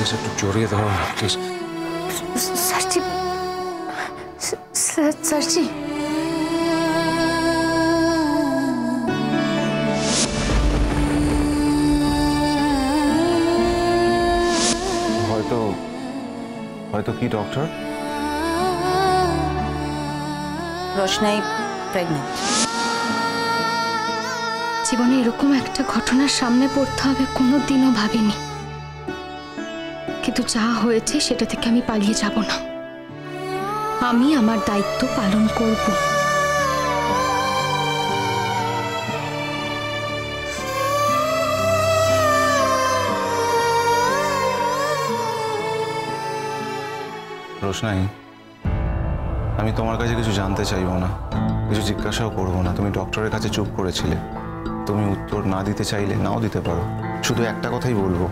Please একটু জড়িয়ে ধরো না প্লিজ। স্যারজি, স্যারজি হয়তো কি ডক্টর? রোশনাই প্রেগনেন্ট। জীবনে এরকম একটা ঘটনার সামনে পড়তে হবে কোনোদিনও ভাবিনি, কিন্তু যা হয়েছে সেটা থেকে আমি পালিয়ে যাব না। আমি আমার দায়িত্ব পালন করব। রোশনাই, আমি তোমার কাছে কিছু জানতে চাইবো না, কিছু জিজ্ঞাসাও করবো না। তুমি ডক্টরের কাছে চুপ করেছিলে, তুমি উত্তর না দিতে চাইলে নাও দিতে পারো। শুধু একটা কথাই বলবো,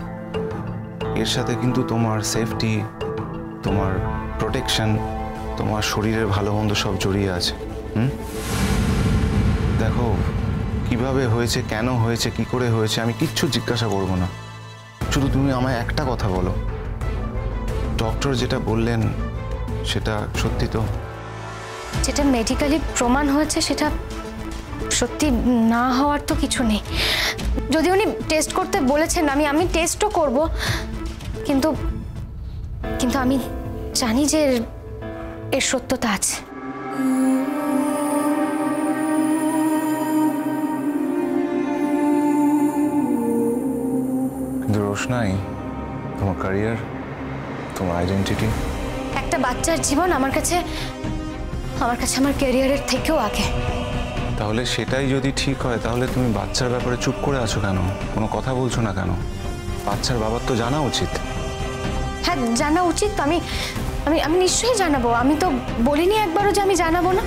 এর সাথে কিন্তু তোমার সেফটি, তোমার প্রোটেকশন, তোমার শরীরের ভালো মন্দ সব জড়িয়ে আছে। দেখো, কিভাবে হয়েছে, কেন হয়েছে, কি করে হয়েছে, আমি কিচ্ছু জিজ্ঞাসা করবো না। শুধু তুমি আমায় একটা কথা বলো, ডক্টর যেটা বললেন সেটা সত্যি তো? যেটা মেডিকেলি প্রমাণ হয়েছে সেটা সত্যি না হওয়ার তো কিছু নেই। যদি উনি টেস্ট করতে বলেছেন আমি টেস্টও করব, কিন্তু কিন্তু আমি জানি যে এর সত্যতা আছে। কিন্তু রোশনাই, তোমার ক্যারিয়ার, তোমার আইডেন্টিটি, একটা বাচ্চার জীবন আমার কাছে আমার ক্যারিয়ারের থেকেও আগে। তাহলে সেটাই যদি ঠিক হয়, তাহলে তুমি বাচ্চার ব্যাপারে চুপ করে আছো কেন? কোনো কথা বলছো না কেন? বাচ্চার বাবার তো জানা উচিত। হ্যাঁ, জানা উচিত। আমি আমি আমি নিশ্চয়ই জানাবো। আমি তো বলিনি একবারও যে আমি জানাবো না।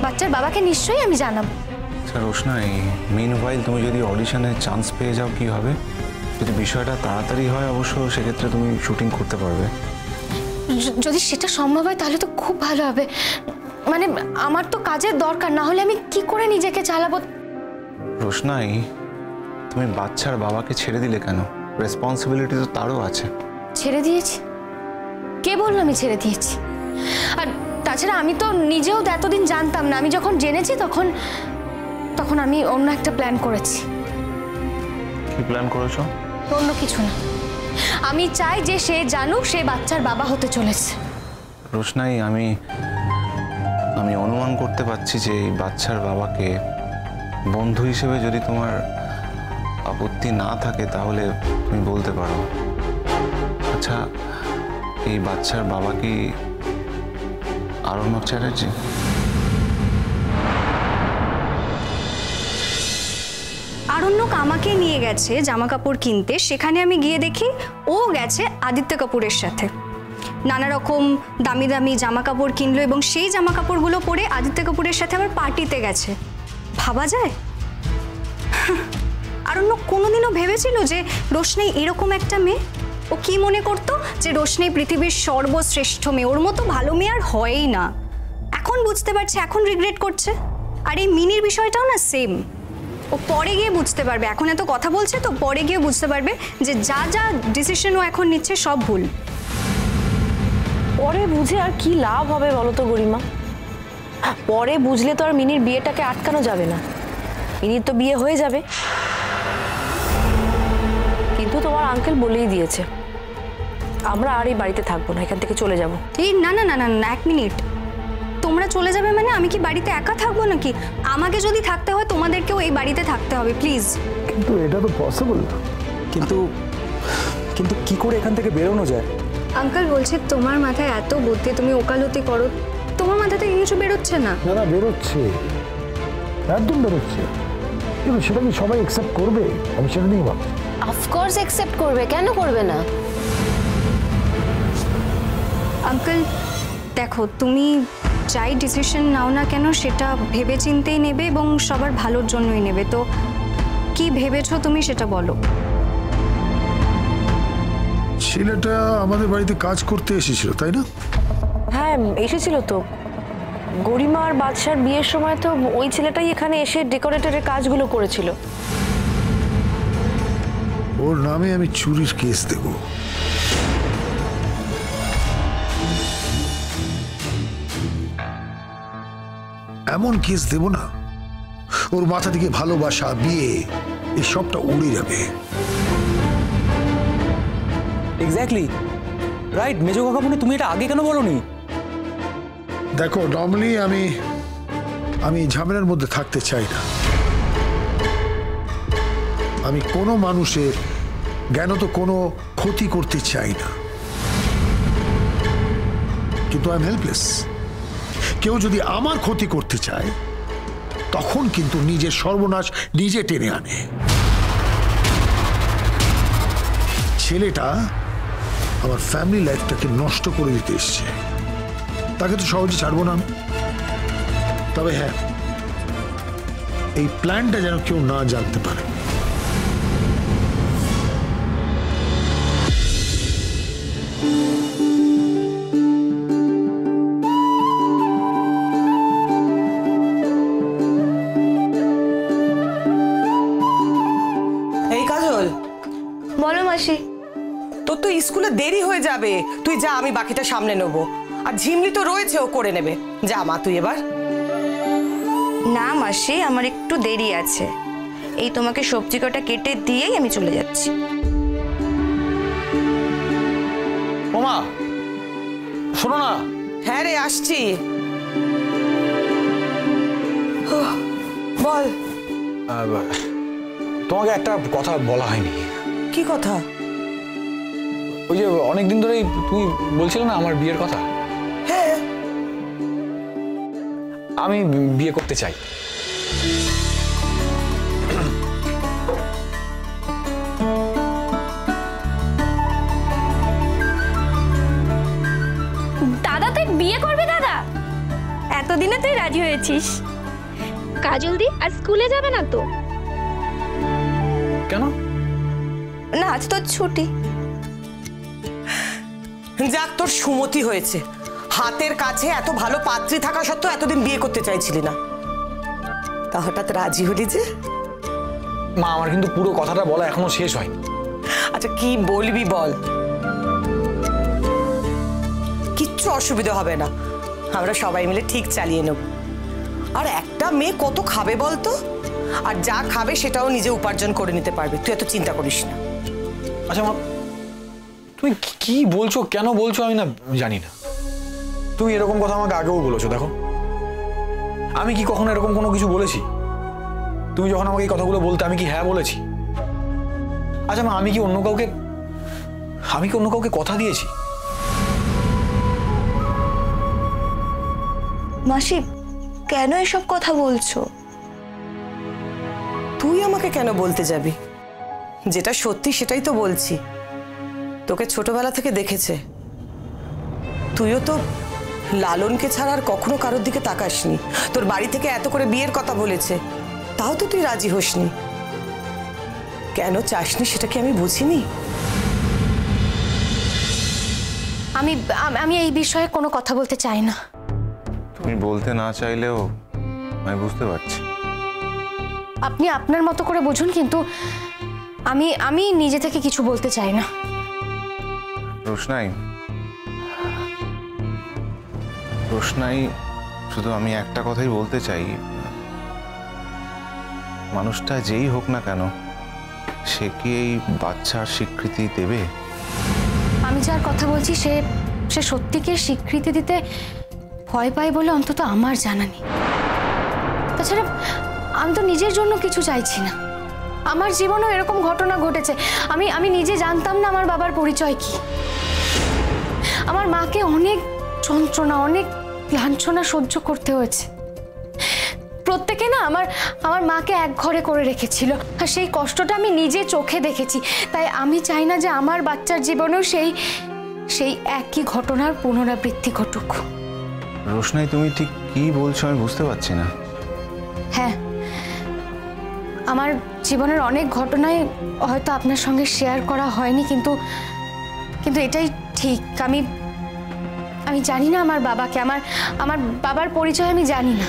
বাচ্চার বাবাকে নিশ্চয়ই আমি জানাবো। স্যার রোশনাই, মিনওয়াইল তুমি যদি অডিশনে চান্স পেয়ে যাও কি হবে? যদি বিষয়টা তাড়াতাড়ি হয় অবশ্য সেক্ষেত্রে তুমি শুটিং করতে পারবে। যদি সেটা সম্ভব হয় তাহলে তো খুব ভালো হবে। মানে আমার তো কাজের দরকার, না হলে আমি কি করে নিজেকে চালাবো? রোশনাই, তুমি বাচ্চার বাবাকে ছেড়ে দিলে কেন? রেসপন্সিবিলিটি তো তারও আছে। ছেড়ে দিয়েছি? কে বললো আমি ছেড়ে দিয়েছি? আর তাছাড়া আমি তো নিজেও তো এতদিন জানতাম না। আমি যখন জেনেছি তখন আমি অন্য একটা প্ল্যান করেছি। কি প্ল্যান করেছো? অন্য কিছু না, আমি চাই যে সে জানুক সে বাচ্চার বাবা হতে চলেছে। রোশনাই, আমি অনুমান করতে পারছি যে এই বাচ্চার বাবাকে বন্ধু হিসেবে যদি তোমার আপত্তি না থাকে তাহলে তুমি বলতে পারো। আচ্ছা, এই বাচ্চার বাবা কি আরণ্যক চ্যাটার্জি? আরণ্যক আমাকে নিয়ে গেছে জামা কাপড় কিনতে, সেখানে আমি গিয়ে দেখি ও গেছে আদিত্য কাপুরের সাথে। নানা রকম দামি দামি জামা কাপড় কিনলো এবং সেই জামা কাপড়গুলো পরে আদিত্য কাপুরের সাথে আবার পার্টিতে গেছে। ভাবা যায়? আরণ্যক কোনোদিনও ভেবেছিল যে রোশনাই এরকম একটা মেয়ে? ও কি মনে করতো যে রোশনাই পৃথিবীর সর্বশ্রেষ্ঠ মেয়ে, ওর মতো ভালো মেয়ে আর হয়ই না। এখন বুঝতে পারছে, এখন রিগ্রেট করছে। আর এই মিনির বিষয়টাও না সেম। ও পরে গিয়ে বুঝতে পারবে, এখন এত কথা বলছে তো পরে গিয়ে বুঝতে পারবে যে যা যা ডিসিশন ও এখন নিচ্ছে সব ভুল। পরে বুঝে আর কি লাভ হবে বলো তো গরিমা? পরে বুঝলে তো আর মিনির বিয়েটাকে আটকানো যাবে না। মিনির তো বিয়ে হয়ে যাবে। কিন্তু তোমার আঙ্কেল বলেই দিয়েছে আমরা আর এই বাড়িতে থাকবো না, এখান থেকে চলে যাব। এই না না না না না, এক মিনিট। তোমরা চলে যাবে মানে আমি কি বাড়িতে একা থাকবো নাকি? আমাকে যদি থাকতে হয় তোমাদেরকেও এই বাড়িতে থাকতে হবে, প্লিজ। কিন্তু এটা তো পসিবল না। কিন্তু কিন্তু কি করে এখান থেকে বেরোনো যায়? আঙ্কেল বলছে তোমার মাথায় এত বুদ্ধি, তুমি ওকালতি করো, তোমার মাথা থেকে কিছু বেরোচ্ছে না। না না, বেরোচ্ছে, একদম বেরোচ্ছে। কিন্তু সেটা কি সবাই অ্যাকসেপ্ট করবে? আমি সেটা নিয়ে ভাবছি। অফকোর্স অ্যাকসেপ্ট করবে, কেন করবে না? আঙ্কেল দেখো, তুমি যাই ডিসিশন নাও না কেন সেটা ভেবে চিন্তেই নেবে এবং সবার ভালোর জন্যই নেবে। তো কি ভেবেছো তুমি সেটা বলো। ছেলেটা আমাদের বাড়িতে কাজ করতে এসেছিল, তাই না? হ্যাঁ এসেছিল তো। গরিমা আর বাদশার বিয়ের সময় তো ওই ছেলেটাই এখানে এসে ডেকোরেটরের কাজগুলো করেছিল। ওর নামে আমি চুরির কেস দেব। এমন কেস দেব না, ওর মাথা থেকে ভালোবাসা, বিয়ে এই সবটা উড়ে যাবে। Exactly right. মেজো কাকা, মানে তুমি এটা আগে কেন বলোনি? দেখো, নর্মালি আমি ঝামেলার মধ্যে থাকতে চাই না। আমি কোনো মানুষের জ্ঞানত কোনো ক্ষতি করতে চাই না, কিন্তু আই এম হেল্পলেস। কেউ যদি আমার ক্ষতি করতে চায় তখন কিন্তু নিজের সর্বনাশ নিজে টেনে আনে। ছেলেটা আমার ফ্যামিলি লাইফটাকে নষ্ট করে দিতে এসছে, তাকে তো সহজে ছাড়বো না আমি। তবে হ্যাঁ, এই প্ল্যানটা যেন কেউ না জানতে পারে। এই কাজল, বলো মাসি। তোর তো স্কুলে দেরি হয়ে যাবে, তুই যা, আমি বাকিটা সামলে নেবো। আর ঝিমলি তো রয়েছে, ও করে নেবে। যা মা, তুই এবার। না মাসি, আমার একটু দেরি আছে। এই তোমাকে সবজি কটা কেটে দিয়েই আমি চলে যাচ্ছি। ওমা শোনো না। হ্যাঁ রে, আসছি। বল। তোমাকে একটা কথা বলা হয়নি। কি কথা? ওই যে অনেকদিন ধরেই তুমি বলছিলে না আমার বিয়ের কথা। হ্যাঁ, আমি বিয়ে করতে চাই। দাদা তুই বিয়ে করবি? দাদা এতদিনে তুই রাজি হয়েছিস। কাজল দি আর স্কুলে যাবে না তো? কেন? না, আজ তো ছুটি। যাক, তোর সুমতি হয়েছে। হাতের কাছে এত ভালো পাত্রী থাকা সত্ত্বেও এতদিন বিয়ে করতে চাইছিলি না, তা হঠাৎ রাজি হলি যে? মা, আমার কিন্তু পুরো কথাটা বলা এখনো শেষ হয়নি। আচ্ছা, কি বলবি বল। কিচ্ছু অসুবিধা হবে না, আমরা সবাই মিলে ঠিক চালিয়ে নেব। আর একটা মেয়ে কত খাবে বলতো? আর যা খাবে সেটাও নিজে উপার্জন করে নিতে পারবে, তুই এত চিন্তা করিস না। আচ্ছা মা, তুমি কি বলছো, কেন বলছো আমি না জানি না। তুমি এরকম কথা আমাকে আগেও বলেছো। দেখো, আমি কি কখনো এরকম কোনো কিছু বলেছি? তুমি যখন আমাকে এই কথাগুলো বলতে, আমি কি হ্যাঁ বলেছি? আচ্ছা মা, আমি কি অন্য কাউকে কথা দিয়েছি? মাসি, কেন এসব কথা বলছো? তুই আমাকে কেন বলতে যাবি? যেটা সত্যি সেটাই তো বলছি। তোকে ছোটবেলা থেকে দেখেছে, তুইও তো লালনকে ছাড়া আর কখনো কারোর দিকে তাকাসনি। তোর বাড়ি থেকে এত করে বিয়ের কথা বলেছে, তাও তো তুই রাজি হসনি। কেন চাসনি সেটা কি আমি বুঝিনি? আমি আমি এই বিষয়ে কোনো কথা বলতে চাই না। তুমি বলতে না চাইলেও আমি বুঝতে পারছি। আপনি আপনার মতো করে বুঝুন, কিন্তু আমি নিজে থেকে কিছু বলতে চাই না। রোশনাই, শুধু আমি একটা কথাই বলতে চাই, মানুষটা যেই হোক না কেন, সে কি এই বাচ্চার স্বীকৃতি দেবে? আমি যার কথা বলছি সে সত্যিকে স্বীকৃতি দিতে ভয় পায় বলে অন্তত আমার জানা নেই। তাছাড়া আমি তো নিজের জন্য কিছু চাইছি না। আমার জীবনেও এরকম ঘটনা ঘটেছে। আমি নিজে জানতাম না আমার বাবার পরিচয় কি। আমার মাকে অনেক যন্ত্রণা, অনেক লাঞ্ছনা সহ্য করতে হয়েছে। প্রত্যেকে না আমার মাকে এক ঘরে করে রেখেছিল, আর সেই কষ্টটা আমি নিজে চোখে দেখেছি। তাই আমি চাই না যে আমার বাচ্চার জীবনেও সেই একই ঘটনার পুনরাবৃত্তি ঘটুক। রোশনাই, তুমি ঠিক কি বলছো আমি বুঝতে পারছি না। হ্যাঁ, আমার জীবনের অনেক ঘটনাই হয়তো আপনার সঙ্গে শেয়ার করা হয়নি, কিন্তু এটাই ঠিক। আমি জানি না আমার বাবাকে, আমার বাবার পরিচয় আমি জানি না।